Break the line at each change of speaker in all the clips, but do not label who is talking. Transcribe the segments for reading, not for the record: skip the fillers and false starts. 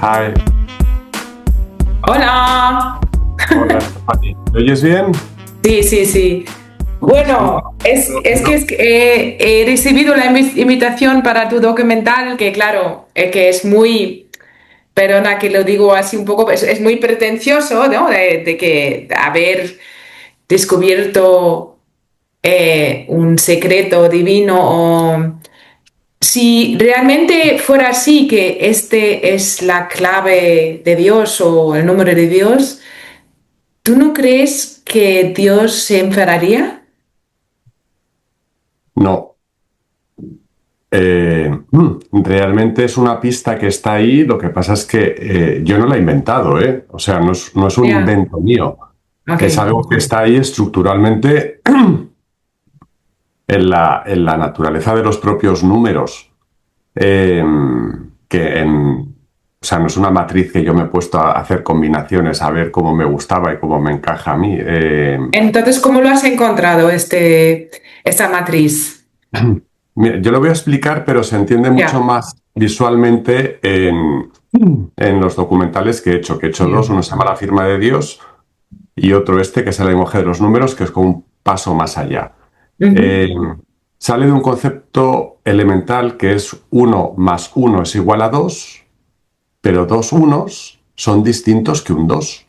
Hi.
Hola.
Hola, Fanny. ¿Me oyes bien?
Sí. Bueno, es que he recibido la invitación para tu documental, que claro, que es muy, perdona que lo digo así un poco, es muy pretencioso, ¿no? De que haber descubierto un secreto divino o... Si realmente fuera así, que este es la clave de Dios o el número de Dios, ¿tú no crees que Dios se enfadaría?
No. Realmente es una pista que está ahí. Lo que pasa es que yo no la he inventado, ¿eh? O sea, no es un
Ya,
invento mío.
ok.
Es algo que está ahí estructuralmente en la naturaleza de los propios números. Eh, o sea, no es una matriz que yo me he puesto a hacer combinaciones, a ver cómo me gustaba y cómo me encaja a mí.
Entonces, ¿cómo lo has encontrado, esta matriz?
Mira, yo lo voy a explicar, pero se entiende mucho
Ya.
más visualmente en los documentales que he hecho dos. Uno se llama La firma de Dios y otro que es el lenguaje de los números, que es como un paso más allá.
Ujú.
Eh, Sale de un concepto elemental que es uno más uno es igual a 2, pero dos unos son distintos que un 2,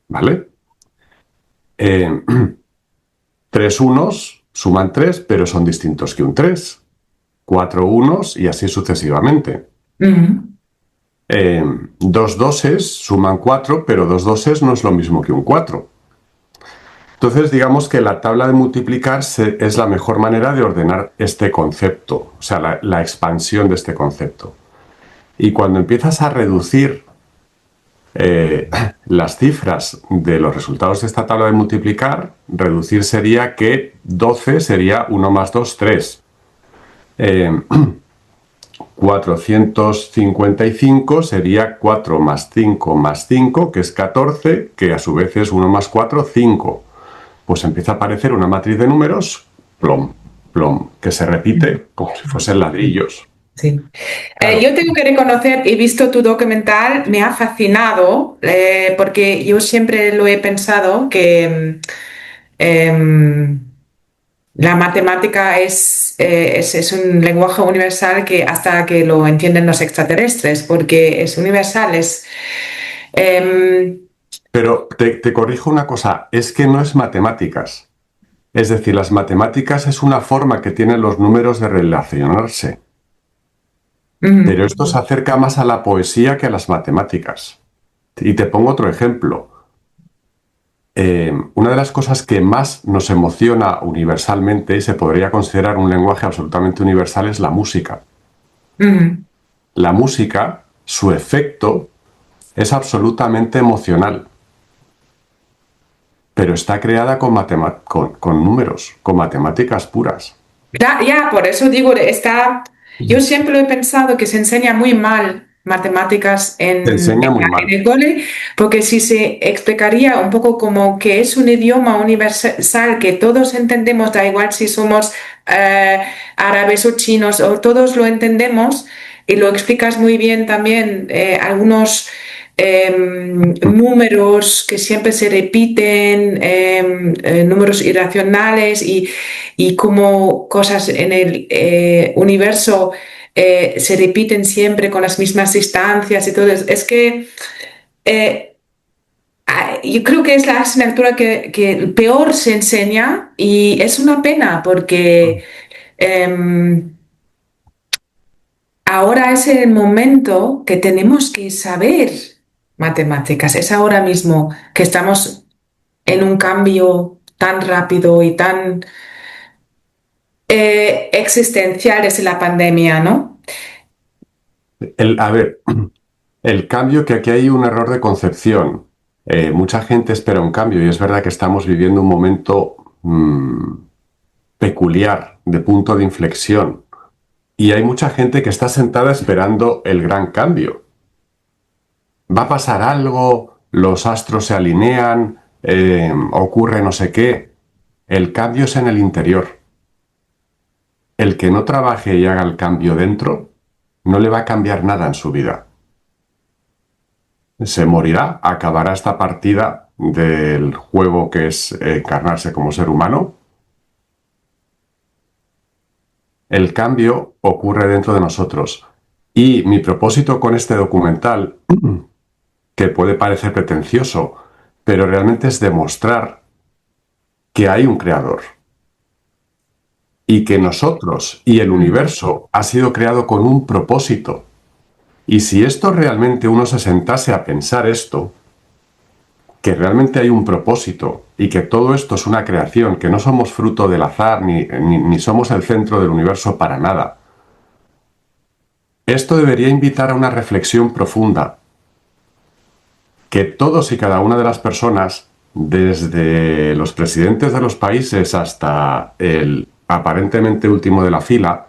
¿vale? Eh, Tres unos suman 3, pero son distintos que un 3. Cuatro unos y así sucesivamente.
Ujú.
Eh, Dos doses suman 4, pero dos doses no es lo mismo que un 4. Entonces, digamos que la tabla de multiplicar es la mejor manera de ordenar este concepto, o sea, la expansión de este concepto. Y cuando empiezas a reducir eh, las cifras de los resultados de esta tabla de multiplicar, reducir sería que 12 sería 1 más 2, 3. Eh, 455 sería 4 más 5, que es 14, que a su vez es 1 más 4, 5. Pues empieza a aparecer una matriz de números, plom, plom, que se repite como si fuesen ladrillos.
Sí.
Claro.
Yo tengo que reconocer, he visto tu documental, me ha fascinado, porque yo siempre lo he pensado que la matemática es un lenguaje universal que hasta que lo entienden los extraterrestres, porque es universal, em,
Pero te corrijo una cosa, es que no es matemáticas. Es decir, las matemáticas es una forma que tienen los números de relacionarse. Pero
ujú,
esto se acerca más a la poesía que a las matemáticas. Y te pongo otro ejemplo. Una de las cosas que más nos emociona universalmente y se podría considerar un lenguaje absolutamente universal es la música.
ujú.
La música, su efecto, es absolutamente emocional, pero está creada con números, con matemáticas puras.
Ya, por eso digo, yo siempre he pensado que se enseña muy mal matemáticas
Te enseña muy
en
mal.
el cole, porque si se explicaría un poco como que es un idioma universal que todos entendemos, da igual si somos árabes o chinos, o todos lo entendemos, y lo explicas muy bien también, algunos números que siempre se repiten, números irracionales y como cosas en el universo se repiten siempre con las mismas distancias y todo. Es que eh, yo creo que es la asignatura que peor se enseña y es una pena porque em, ahora es el momento que tenemos que saber matemáticas. Es ahora mismo que estamos en un cambio tan rápido y tan existencial desde la pandemia, ¿no?
A ver, el cambio, que aquí hay un error de concepción. Mucha gente espera un cambio y es verdad que estamos viviendo un momento peculiar de punto de inflexión. Y hay mucha gente que está sentada esperando el gran cambio. Va a pasar algo, los astros se alinean, ocurre no sé qué. El cambio es en el interior. El que no trabaje y haga el cambio dentro, no le va a cambiar nada en su vida. Se morirá, acabará esta partida del juego que es encarnarse como ser humano. El cambio ocurre dentro de nosotros. Y mi propósito con este documental, que puede parecer pretencioso, pero realmente es demostrar que hay un creador y que nosotros y el universo ha sido creado con un propósito. Y si esto realmente uno se sentase a pensar esto, que realmente hay un propósito y que todo esto es una creación, que no somos fruto del azar ni somos el centro del universo para nada, esto debería invitar a una reflexión profunda, que todos y cada una de las personas, desde los presidentes de los países hasta el aparentemente último de la fila,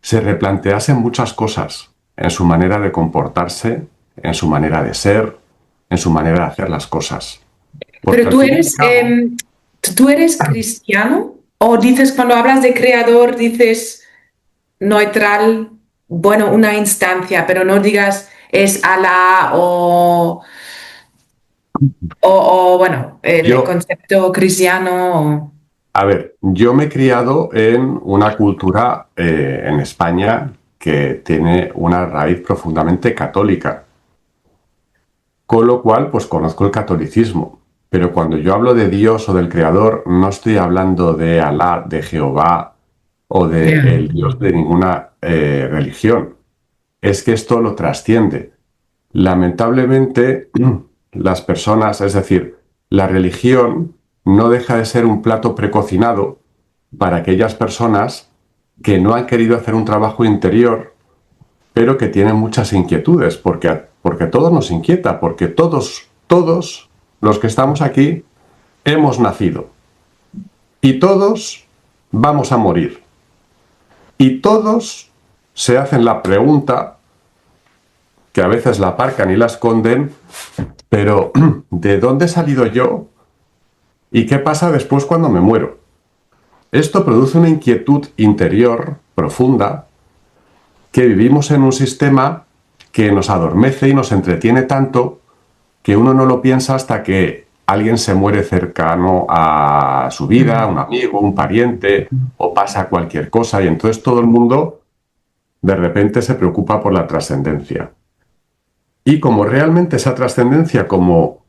se replanteasen muchas cosas en su manera de comportarse, en su manera de ser, en su manera de hacer las cosas. Porque
Pero
al fin y al cabo,
tú eres cristiano o dices cuando hablas de creador, dices neutral, bueno, una instancia, pero no digas es Alá bueno, el
yo,
concepto cristiano.
a ver, yo me he criado en una cultura en España que tiene una raíz profundamente católica, con lo cual pues conozco el catolicismo. Pero cuando yo hablo de Dios o del Creador, no estoy hablando de Alá, de Jehová o de
Ya.
el Dios de ninguna religión. Es que esto lo trasciende. Lamentablemente, las personas, es decir, la religión no deja de ser un plato precocinado para aquellas personas que no han querido hacer un trabajo interior, pero que tienen muchas inquietudes, porque todo nos inquieta, porque todos los que estamos aquí hemos nacido y todos vamos a morir y todos se hacen la pregunta, que a veces la aparcan y la esconden, pero ¿de dónde he salido yo? ¿Y qué pasa después cuando me muero? Esto produce una inquietud interior profunda, que vivimos en un sistema que nos adormece y nos entretiene tanto que uno no lo piensa hasta que alguien se muere cercano a su vida, un amigo, un pariente, o pasa cualquier cosa, y entonces todo el mundo de repente se preocupa por la trascendencia. Y como realmente esa trascendencia, como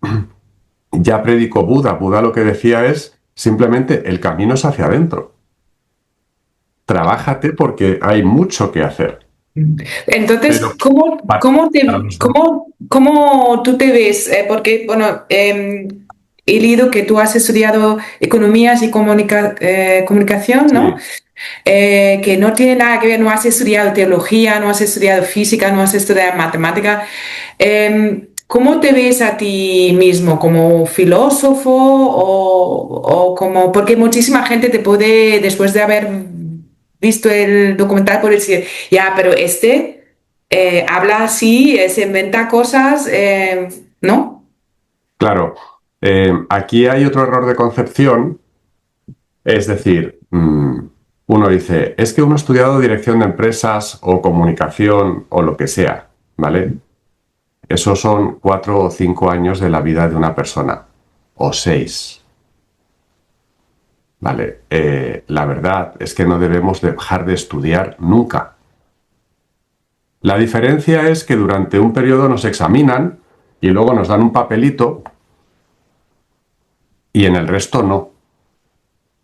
ya predicó Buda, Buda lo que decía es simplemente el camino es hacia adentro. Trabájate porque hay mucho que hacer.
Entonces,
Pero para los demás.
cómo tú te ves? Porque, bueno, he leído que tú has estudiado economías y comunicación, ¿no?
Sí,
Que no tiene nada que ver, no has estudiado teología, no has estudiado física, no has estudiado matemática. ¿Cómo te ves a ti mismo? ¿Como filósofo o como...? Porque muchísima gente te puede, después de haber visto el documental, puede decir, ya, pero habla así, se inventa cosas, ¿no?
claro. Aquí hay otro error de concepción, es decir, Uno dice, es que uno ha estudiado dirección de empresas o comunicación o lo que sea, ¿vale? Esos son 4 o 5 años de la vida de una persona, o 6, ¿vale? La verdad es que no debemos dejar de estudiar nunca. La diferencia es que durante un periodo nos examinan y luego nos dan un papelito y en el resto no.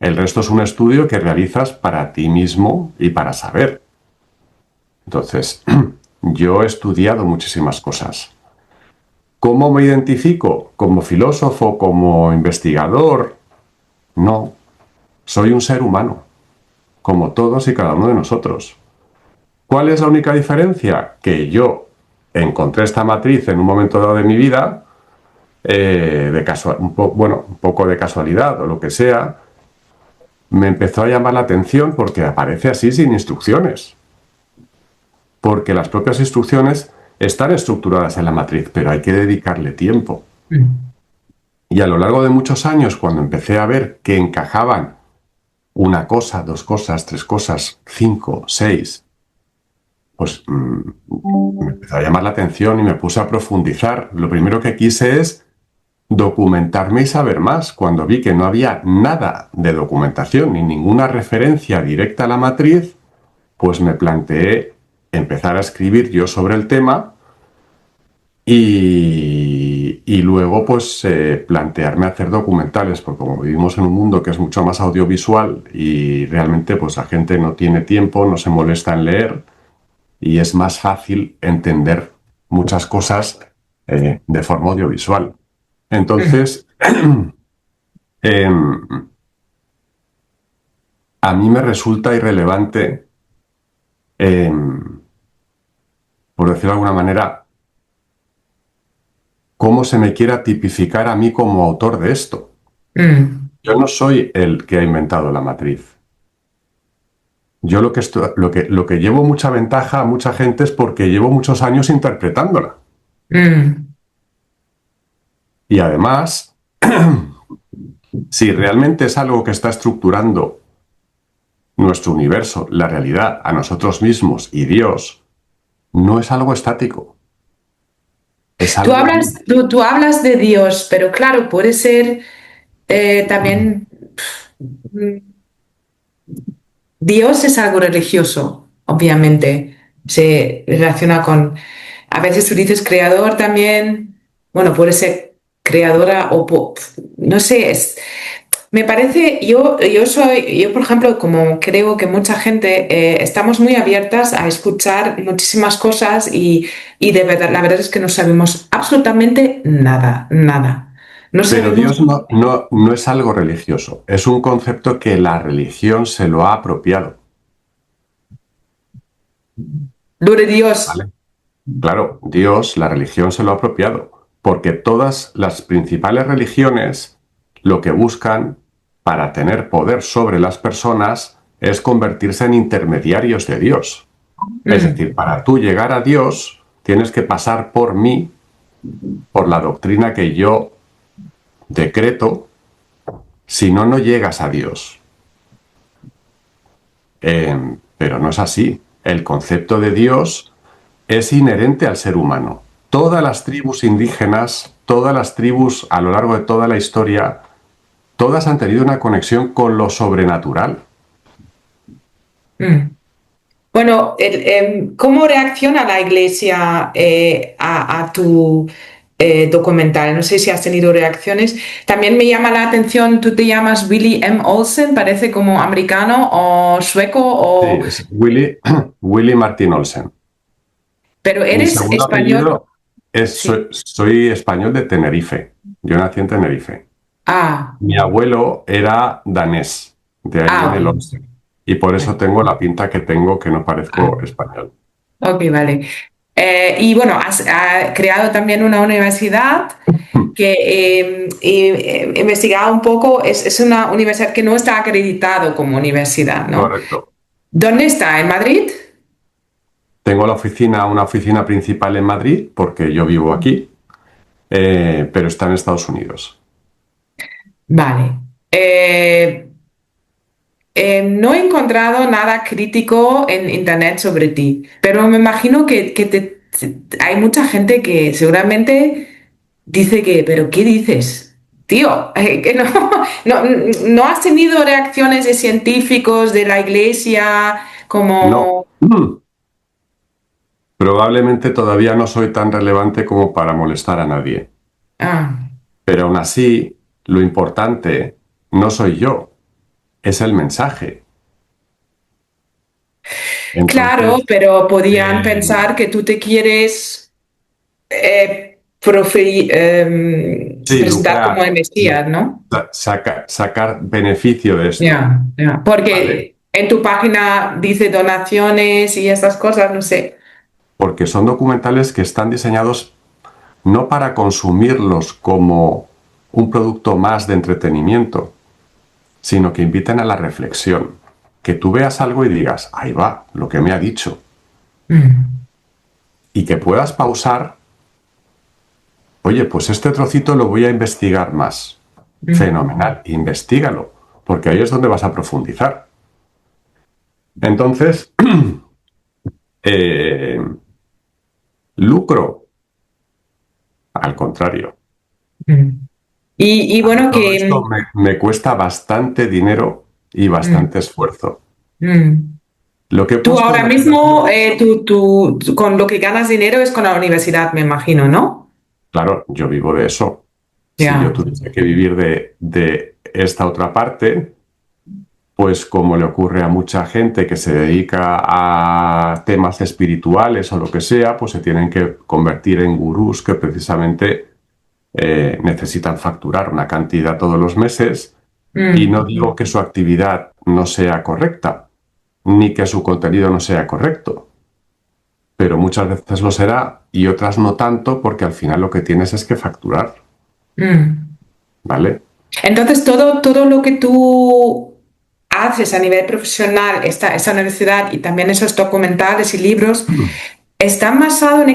El resto es un estudio que realizas para ti mismo y para saber. Entonces, yo he estudiado muchísimas cosas. ¿Cómo me identifico? ¿Como filósofo? ¿Como investigador? No, soy un ser humano, como todos y cada uno de nosotros. ¿Cuál es la única diferencia? Que yo encontré esta matriz en un momento dado de mi vida, un poco de casualidad o lo que sea, me empezó a llamar la atención porque aparece así sin instrucciones. Porque las propias instrucciones están estructuradas en la matriz, pero hay que dedicarle tiempo. Y a lo largo de muchos años, cuando empecé a ver que encajaban una cosa, dos cosas, tres cosas, 5, 6, pues me empezó a llamar la atención y me puse a profundizar. Lo primero que quise es documentarme y saber más. Cuando vi que no había nada de documentación ni ninguna referencia directa a la matriz, pues me planteé empezar a escribir yo sobre el tema y luego pues plantearme hacer documentales, porque como vivimos en un mundo que es mucho más audiovisual y realmente pues la gente no tiene tiempo, no se molesta en leer y es más fácil entender muchas cosas de forma audiovisual. Entonces, eh, a mí me resulta irrelevante, eh, por decirlo de alguna manera, cómo se me quiera tipificar a mí como autor de esto. Yo no soy el que ha inventado la matriz. Yo lo que llevo mucha ventaja a mucha gente es porque llevo muchos años interpretándola. Y además, si realmente es algo que está estructurando nuestro universo, la realidad, a nosotros mismos y Dios, no es algo estático. Es
Tú
algo
hablas,
vivo.
tú hablas de Dios, pero claro, puede ser también Dios es algo religioso, obviamente. Se relaciona con, a veces tú dices creador también, bueno, puede ser creadora o, no sé, me parece, yo por ejemplo, como creo que mucha gente, estamos muy abiertas a escuchar muchísimas cosas y de verdad, la verdad es que no sabemos absolutamente nada, nada. No
Pero
sabemos.
Dios no es algo religioso, es un concepto que la religión se lo ha apropiado.
Lo de Dios.
¿Vale? Claro, Dios, la religión se lo ha apropiado, porque todas las principales religiones lo que buscan para tener poder sobre las personas es convertirse en intermediarios de Dios. Es
Mm,
decir, para tú llegar a Dios tienes que pasar por mí, por la doctrina que yo decreto, si no, no llegas a Dios. Pero no es así. El concepto de Dios es inherente al ser humano. Todas las tribus indígenas, todas las tribus a lo largo de toda la historia, todas han tenido una conexión con lo sobrenatural.
mm. Bueno, ¿cómo reacciona la iglesia a tu documental? No sé si has tenido reacciones. También me llama la atención, tú te llamas Willie M. Olsen, parece como americano o sueco,
Sí,
o...
es Willy Martin Olsen.
pero
Mi
eres
segundo
español.
apellido es,
Sí.
soy español de Tenerife. Yo nací en Tenerife.
Ah,
Mi abuelo era danés, de ahí
ah,
viene el
ok.
Olsen. Y por eso tengo la pinta que tengo, que no parezco español.
Ok, vale. Y bueno, has creado también una universidad que he investigado un poco, es una universidad que no está acreditado como universidad, ¿no?
Correcto.
¿Dónde está? ¿En Madrid?
Tengo una oficina principal en Madrid, porque yo vivo aquí, pero está en Estados Unidos.
Vale. Eh, no he encontrado nada crítico en internet sobre ti, pero me imagino que hay mucha gente que seguramente dice que, pero ¿qué dices? Tío, que no, no, no has tenido reacciones de científicos de la iglesia
No.
como...
Probablemente todavía no soy tan relevante como para molestar a nadie.
Ah,
Pero aún así, lo importante no soy yo, es el mensaje.
claro,
Entonces,
pero podían
eh,
pensar que tú te quieres
sí,
presentar como
lucrar,
el Mesías, ¿no?
sacar beneficio de esto,
Ya, ya.
¿vale?
Porque en tu página dice donaciones y estas cosas, no sé.
Porque son documentales que están diseñados no para consumirlos como un producto más de entretenimiento, sino que inviten a la reflexión. Que tú veas algo y digas, ahí va, lo que me ha dicho.
Mm,
Y que puedas pausar, oye, pues este trocito lo voy a investigar más.
mm,
Fenomenal, investigalo, porque ahí es donde vas a profundizar. Entonces, eh, lucro, al contrario.
mm. Y
A mí
bueno,
todo
que...
esto me cuesta bastante dinero y
mm,
bastante esfuerzo.
mm.
Lo que he
Tú
puesto es
ahora
la
mismo,
relación.
con lo que ganas dinero es con la universidad, me imagino, ¿no?
Claro, yo vivo de eso. Si yo
Ya.
tuviese que vivir de esta otra parte, pues como le ocurre a mucha gente que se dedica a temas espirituales o lo que sea, pues se tienen que convertir en gurús que precisamente necesitan facturar una cantidad todos los meses. Y no
Mm,
digo que su actividad no sea correcta, ni que su contenido no sea correcto, pero muchas veces lo será y otras no tanto porque al final lo que tienes es que facturar,
mm.
¿vale?
Entonces, todo lo que tú haces a nivel profesional, esta universidad y también esos documentales y libros, ¿están basados en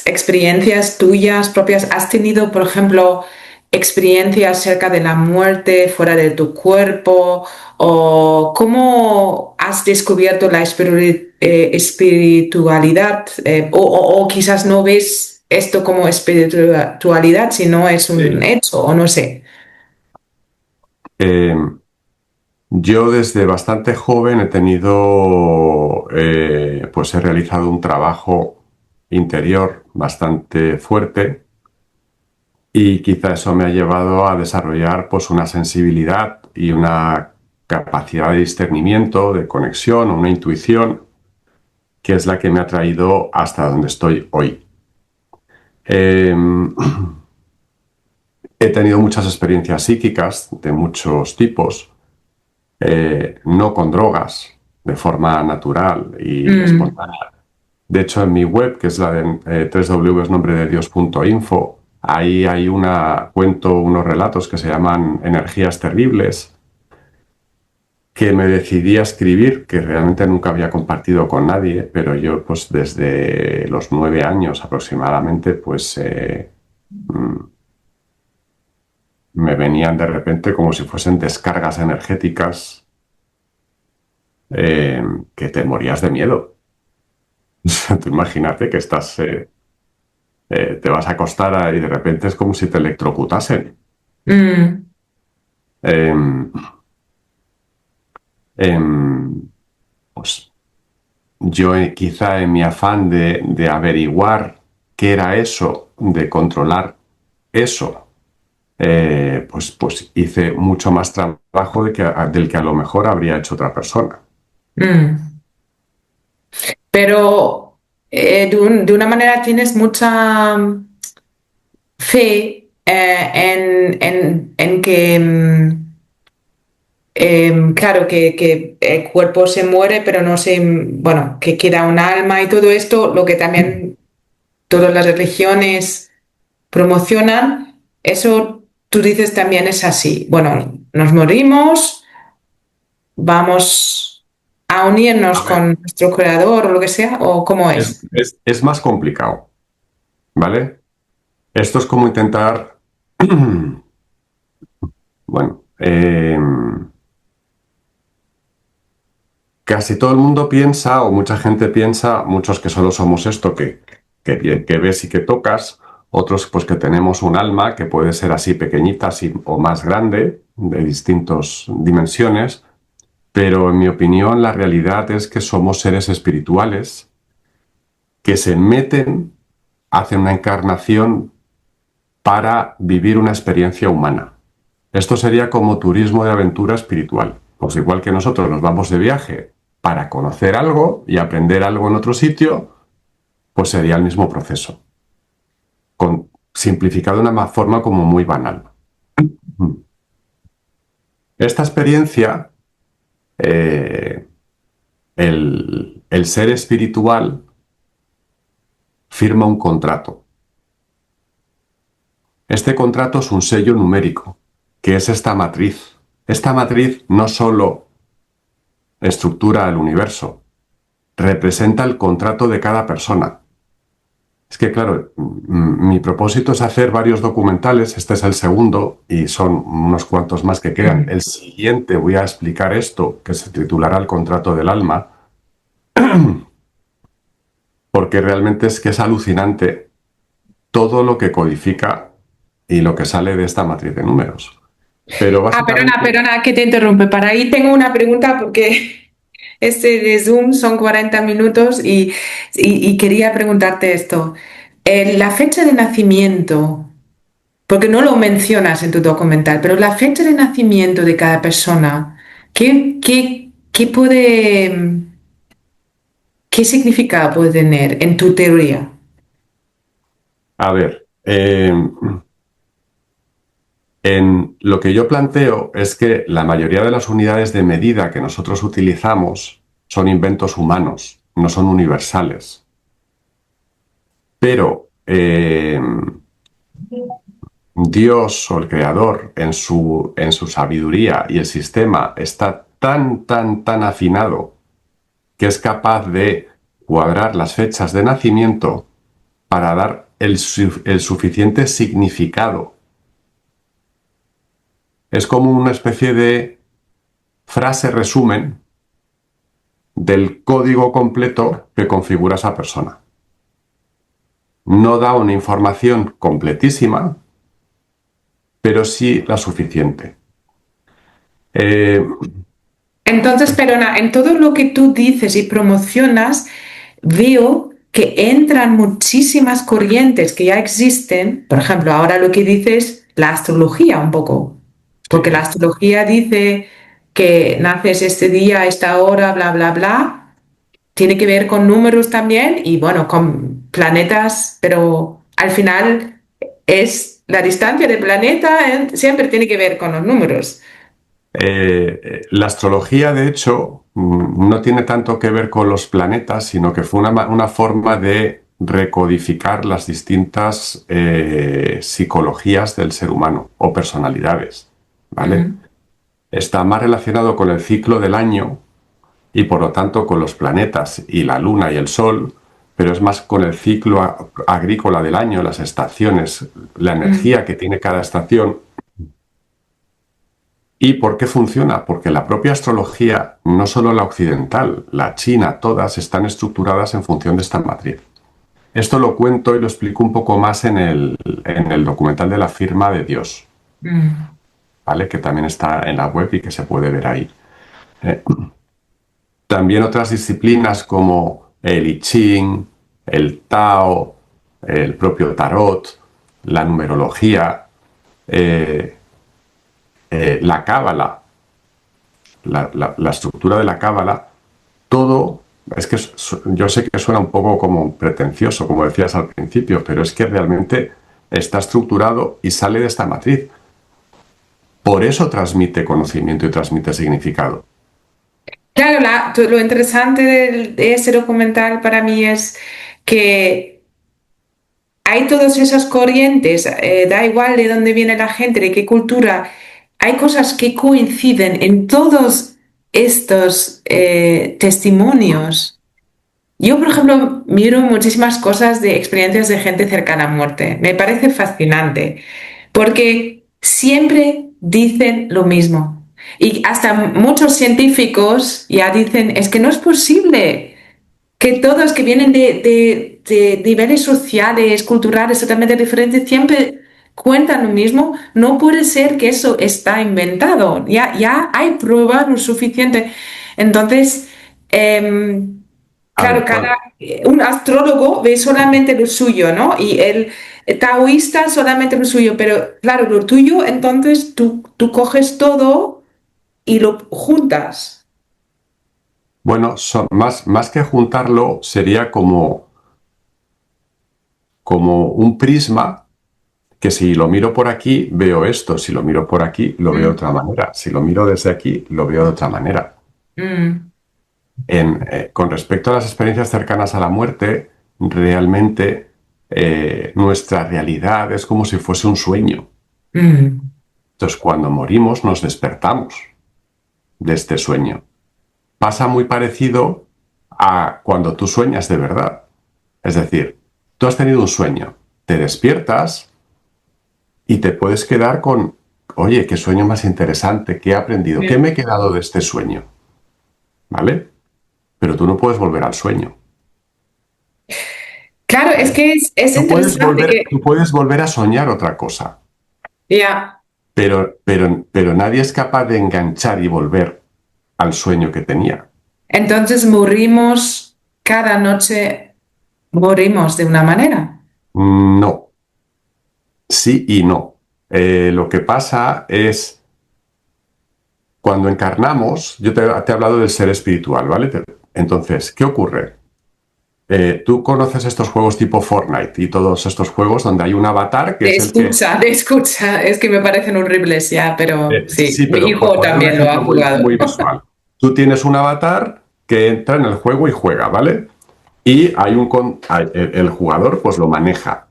experiencias tuyas propias? ¿Has tenido, por ejemplo, experiencias cerca de la muerte, fuera de tu cuerpo? ¿O cómo has descubierto la espiritualidad? O quizás no ves esto como espiritualidad, sino es un
Sí.
hecho, o no sé.
Eh, yo desde bastante joven he tenido, pues he realizado un trabajo interior bastante fuerte y quizá eso me ha llevado a desarrollar pues una sensibilidad y una capacidad de discernimiento, de conexión, una intuición que es la que me ha traído hasta donde estoy hoy. Eh, he tenido muchas experiencias psíquicas de muchos tipos, no con drogas, de forma natural y
Mm,
espontánea. De hecho, en mi web, que es la de www.nombrededios.info, ahí hay cuento unos relatos que se llaman Energías Terribles, que me decidí a escribir, que realmente nunca había compartido con nadie, pero yo pues desde los 9 años aproximadamente, pues me venían de repente como si fuesen descargas energéticas eh, que te morías de miedo. Tú imagínate que te vas a acostar y de repente es como si te electrocutasen.
mm,
Eh, eh, pues yo quizá en mi afán de averiguar qué era eso, de controlar eso, pues hice mucho más trabajo del que a lo mejor habría hecho otra persona.
mm. Pero de una manera tienes mucha fe en que, claro, que el cuerpo se muere, pero no se, bueno, que queda un alma y todo esto, lo que también todas las religiones promocionan, eso tú dices también es así. Bueno, nos morimos, vamos a unirnos
A ver,
con nuestro creador o lo que sea, o cómo es.
es más complicado, ¿vale? Esto es como intentar, bueno, casi todo el mundo piensa, o mucha gente piensa, muchos que solo somos esto, que ves y que tocas, otros pues que tenemos un alma que puede ser así pequeñita así, o más grande, de distintas dimensiones, pero en mi opinión la realidad es que somos seres espirituales que se meten, hacen una encarnación para vivir una experiencia humana. Esto sería como turismo de aventura espiritual. Pues igual que nosotros nos vamos de viaje para conocer algo y aprender algo en otro sitio, pues sería el mismo proceso, simplificado de una forma como muy banal. Esta experiencia, el ser espiritual firma un contrato. Este contrato es un sello numérico, que es esta matriz. Esta matriz no solo estructura el universo, representa el contrato de cada persona. Es que, claro, mi propósito es hacer varios documentales, este es el segundo y son unos cuantos más que quedan. El siguiente voy a explicar esto, que se titulará El contrato del alma, porque realmente es que es alucinante todo lo que codifica y lo que sale de esta matriz de números. Pero básicamente...
Perdona, que te interrumpe. Para ahí tengo una pregunta porque este de Zoom son 40 minutos y quería preguntarte esto. La fecha de nacimiento, porque no lo mencionas en tu documental, pero la fecha de nacimiento de cada persona, ¿qué puede, qué significado puede tener en tu teoría?
A ver, en lo que yo planteo es que la mayoría de las unidades de medida que nosotros utilizamos son inventos humanos, no son universales. Pero Dios o el Creador en su sabiduría y el sistema está tan afinado que es capaz de cuadrar las fechas de nacimiento para dar el suficiente significado. Es como una especie de frase resumen del código completo que configura esa persona. No da una información completísima, pero sí la suficiente.
Entonces, perdona, en todo lo que tú dices y promocionas, veo que entran muchísimas corrientes que ya existen. Por ejemplo, ahora lo que dices, la astrología un poco, porque la
Sí.
astrología dice que naces este día, a esta hora, bla, bla, bla. Tiene que ver con números también y bueno, con planetas, pero al final es la distancia del planeta, siempre tiene que ver con los números.
La astrología, de hecho, no tiene tanto que ver con los planetas, sino que fue una forma de recodificar las distintas psicologías del ser humano o personalidades, ¿vale?
Ujú.
Está más relacionado con el ciclo del año y por lo tanto con los planetas y la luna y el sol, pero es más con el ciclo agrícola del año, las estaciones, la
Mm.
energía que tiene cada estación. ¿Y por qué funciona? Porque la propia astrología, no solo la occidental, la china, todas están estructuradas en función de esta matriz. Esto lo cuento y lo explico un poco más en el documental de la firma de Dios,
Mm.
¿vale? Que también está en la web y que se puede ver ahí. Eh, También otras disciplinas como el I Ching, el Tao, el propio Tarot, la numerología, eh, la Cábala, la estructura de la Cábala, todo, es que yo sé que suena un poco como pretencioso, como decías al principio, pero es que realmente está estructurado y sale de esta matriz. Por eso transmite conocimiento y transmite significado.
Claro, lo interesante de ese documental para mí es que hay todas esas corrientes, da igual de dónde viene la gente, de qué cultura, hay cosas que coinciden en todos estos testimonios. Yo, por ejemplo, miro muchísimas cosas de experiencias de gente cercana a muerte. Me parece fascinante, porque siempre dicen lo mismo. Y hasta muchos científicos ya dicen, es que no es posible que todos que vienen de niveles sociales, culturales totalmente diferentes, siempre cuentan lo mismo. No puede ser que eso está inventado. Ya hay pruebas lo suficiente. Entonces,
A
claro,
ver, cuando,
un astrólogo ve solamente lo suyo, ¿no? Y el taoísta solamente lo suyo, pero claro, lo tuyo, entonces tú coges todo y lo juntas.
bueno, más que juntarlo, sería como un prisma que si lo miro por aquí, veo esto, si lo miro por aquí, lo veo de
Mm,
otra manera, si lo miro desde aquí, lo veo de otra manera.
mm,
Con respecto a las experiencias cercanas a la muerte, realmente nuestra realidad es como si fuese un sueño.
mm.
Entonces, cuando morimos, nos despertamos de este sueño. Pasa muy parecido a cuando tú sueñas de verdad. Es decir, tú has tenido un sueño, te despiertas y te puedes quedar con, oye, qué sueño más interesante, qué he aprendido, qué me he quedado de este sueño, ¿vale? Pero tú no puedes volver al sueño,
Claro, es
¿vale?
que es interesante
Tú
que,
puedes volver a soñar otra cosa,
ya,
pero nadie es capaz de enganchar y volver al sueño que tenía.
entonces morimos cada noche, morimos de una manera.
No, sí y no. Lo que pasa es cuando encarnamos, te he hablado del ser espiritual, ¿vale? Entonces, ¿qué ocurre? Tú conoces estos juegos tipo Fortnite y todos estos juegos donde hay un avatar que es el que...
De escucha, es que me parecen horribles ya, pero sí,
Sí,
mi
pero por
hijo
poner un
también lo ha
ejemplo
jugado.
muy visual. Tú tienes un avatar que entra en el juego y juega, ¿vale? Y el jugador pues lo maneja.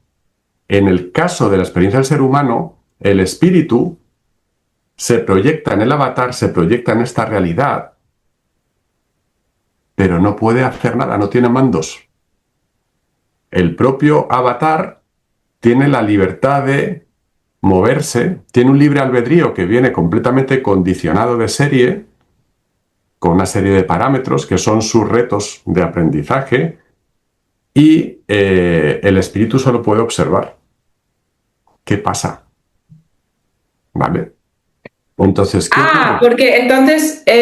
En el caso de la experiencia del ser humano, el espíritu se proyecta en el avatar, se proyecta en esta realidad, pero no puede hacer nada, no tiene mandos. El propio avatar tiene la libertad de moverse, tiene un libre albedrío que viene completamente condicionado de serie, con una serie de parámetros que son sus retos de aprendizaje, y el espíritu solo puede observar qué pasa, ¿vale? Entonces, ¿qué
Ah,
ocurre?
porque entonces yo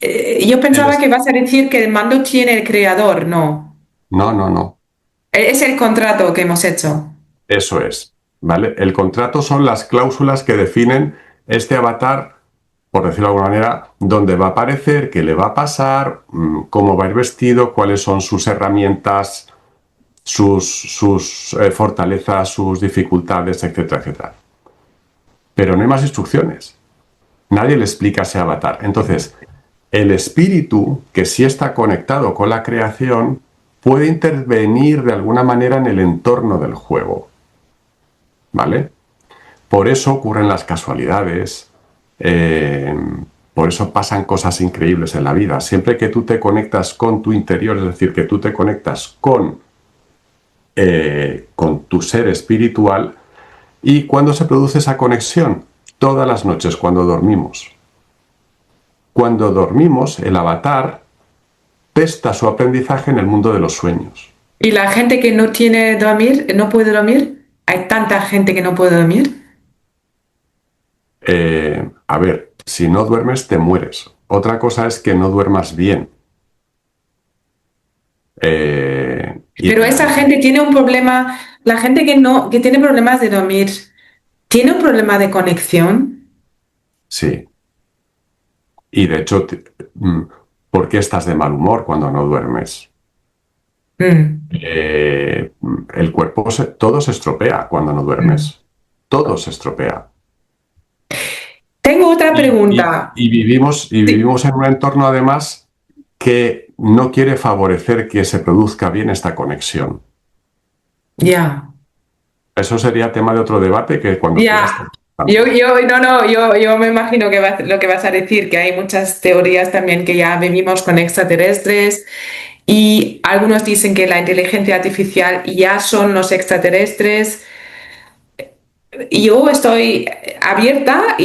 El
pensaba
es-
que vas a decir que el mando tiene el creador, no.
no, no, no,
Es el contrato que hemos hecho.
eso es, ¿vale? El contrato son las cláusulas que definen este avatar, por decirlo de alguna manera, dónde va a aparecer, qué le va a pasar, cómo va a ir vestido, cuáles son sus herramientas, sus fortalezas, sus dificultades, etcétera, etcétera. Pero no hay más instrucciones. Nadie le explica ese avatar. Entonces, el espíritu, que sí está conectado con la creación, puede intervenir de alguna manera en el entorno del juego. ¿Vale? Por eso ocurren las casualidades, eh, por eso pasan cosas increíbles en la vida. Siempre que tú te conectas con tu interior, es decir, que tú te conectas con tu ser espiritual, y cuando se produce esa conexión, todas las noches cuando dormimos. Cuando dormimos, el avatar testa su aprendizaje en el mundo de los sueños.
¿Y la gente que no tiene dormir, no puede dormir? ¿Hay tanta gente que no puede dormir?
A ver, si no duermes, te mueres. Otra cosa es que no duermas bien. Y
Pero esa gente tiene un problema, la gente que no, que tiene problemas de dormir, ¿tiene un problema de conexión?
sí, y de hecho, ¿por qué estás de mal humor cuando no duermes?
Mm,
El cuerpo, todo se estropea cuando no
mm.
duermes. Todo se estropea.
Tengo otra pregunta. Sí,
Y vivimos en un entorno además que no quiere favorecer que se produzca bien esta conexión.
ya.
Eso sería tema de otro debate que cuando quieras
Ya,
también.
no, no, yo me imagino que lo que vas a decir, que hay muchas teorías también que ya vivimos con extraterrestres y algunos dicen que la inteligencia artificial ya son los extraterrestres. yo estoy abierta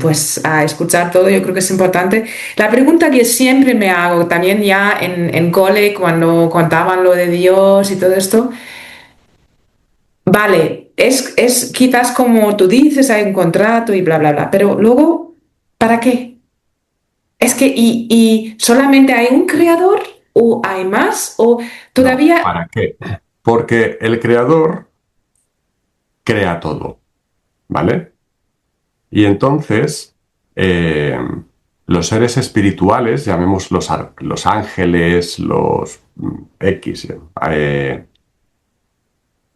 pues a escuchar todo, yo creo que es importante. La pregunta que siempre me hago, también ya en cole, cuando contaban lo de Dios y todo esto, vale, es quizás como tú dices, hay un contrato y bla, bla, bla, pero luego, ¿para qué? Es que, y solamente hay un creador o hay más o
No,
todavía...
¿para qué? Porque el creador crea todo, ¿vale? Y entonces, eh, los seres espirituales, llamemos los ángeles, los X,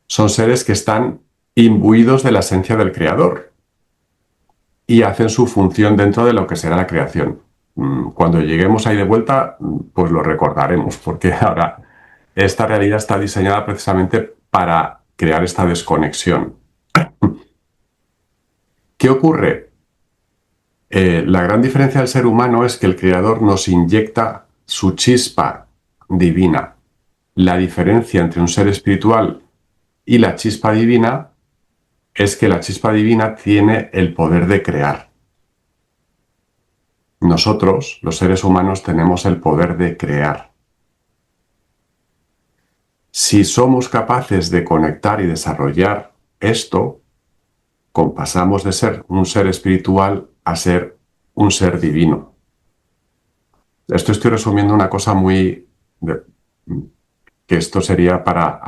son seres que están imbuidos de la esencia del creador y hacen su función dentro de lo que será la creación. Cuando lleguemos ahí de vuelta, pues lo recordaremos, porque ahora esta realidad está diseñada precisamente para crear esta desconexión. ¿Qué ocurre? La gran diferencia del ser humano es que el creador nos inyecta su chispa divina. La diferencia entre un ser espiritual y la chispa divina es que la chispa divina tiene el poder de crear. Nosotros, los seres humanos, tenemos el poder de crear. Si somos capaces de conectar y desarrollar esto, pasamos de ser un ser espiritual a ser un ser divino. Esto estoy resumiendo una cosa muy... que esto sería para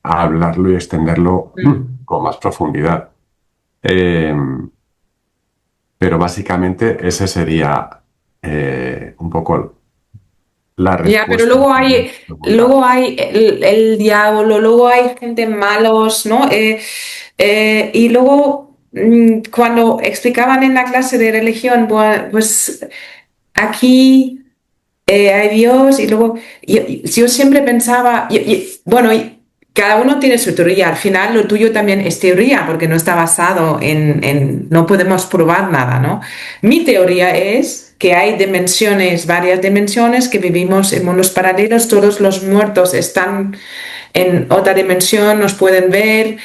hablarlo y extenderlo con más profundidad. Eh, pero básicamente ese sería un poco la
Ya, pero
respuesta a tu pregunta.
luego hay el diablo, luego hay gente malos, ¿no? Y luego, cuando explicaban en la clase de religión, pues aquí hay Dios y luego yo siempre pensaba, bueno, cada uno tiene su teoría, al final lo tuyo también es teoría porque no está basado no podemos probar nada, ¿no? Mi teoría es que hay dimensiones, varias dimensiones, que vivimos en mundos paralelos, todos los muertos están en otra dimensión, nos pueden ver.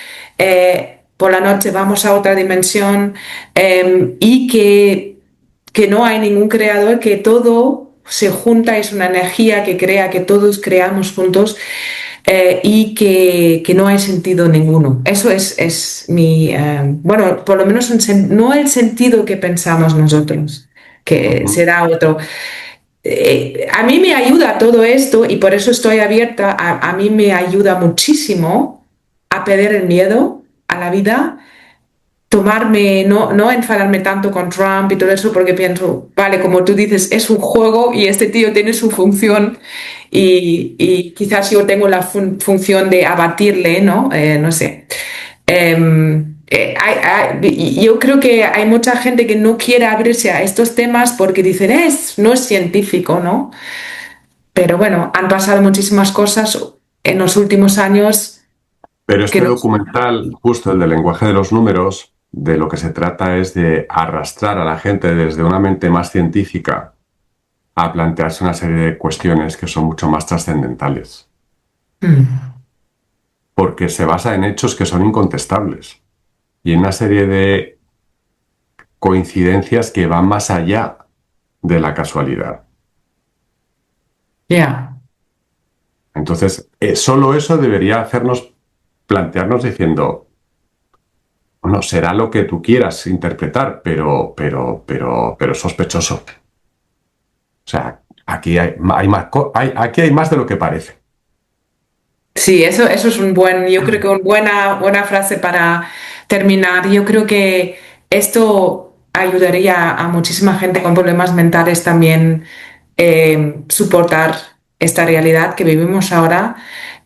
Por la noche vamos a otra dimensión y que no hay ningún creador, que todo se junta, es una energía que crea, que todos creamos juntos y que no hay sentido ninguno. Eso es mi, bueno, por lo menos no el sentido que pensamos nosotros, que
Ujú,
será otro. A mí me ayuda todo esto y por eso estoy abierta, a mí me ayuda muchísimo a perder el miedo a la vida, tomarme, no enfadarme tanto con Trump y todo eso, porque pienso, vale, como tú dices, es un juego y este tío tiene su función y quizás yo tengo la función de abatirle, ¿no? No sé. Yo creo que hay mucha gente que no quiere abrirse a estos temas porque dicen, no es científico, ¿no? Pero bueno, han pasado muchísimas cosas en los últimos años
pero
que
este
nos...
documental, justo el del lenguaje de los números, de lo que se trata es de arrastrar a la gente desde una mente más científica a plantearse una serie de cuestiones que son mucho más trascendentales,
Mm,
porque se basa en hechos que son incontestables y en una serie de coincidencias que van más allá de la casualidad.
ya.
Entonces, solo eso debería hacernos plantearnos diciendo, bueno, será lo que tú quieras interpretar, pero sospechoso. O sea, hay más, aquí hay más de lo que parece.
Sí, eso es yo creo que una buena frase para terminar. Yo creo que esto ayudaría a muchísima gente con problemas mentales también soportar esta realidad que vivimos ahora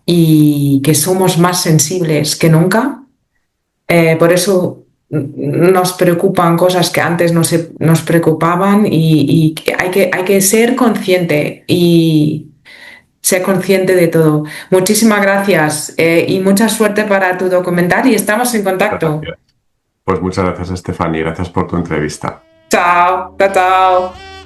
y que somos más sensibles que nunca. Por eso nos preocupan cosas que antes no nos preocupaban y que hay que ser consciente y ser consciente de todo. Muchísimas gracias y mucha suerte para tu documental y estamos en contacto.
Gracias. Pues muchas gracias, Estefany. Gracias por tu entrevista.
Chao, chao, chao.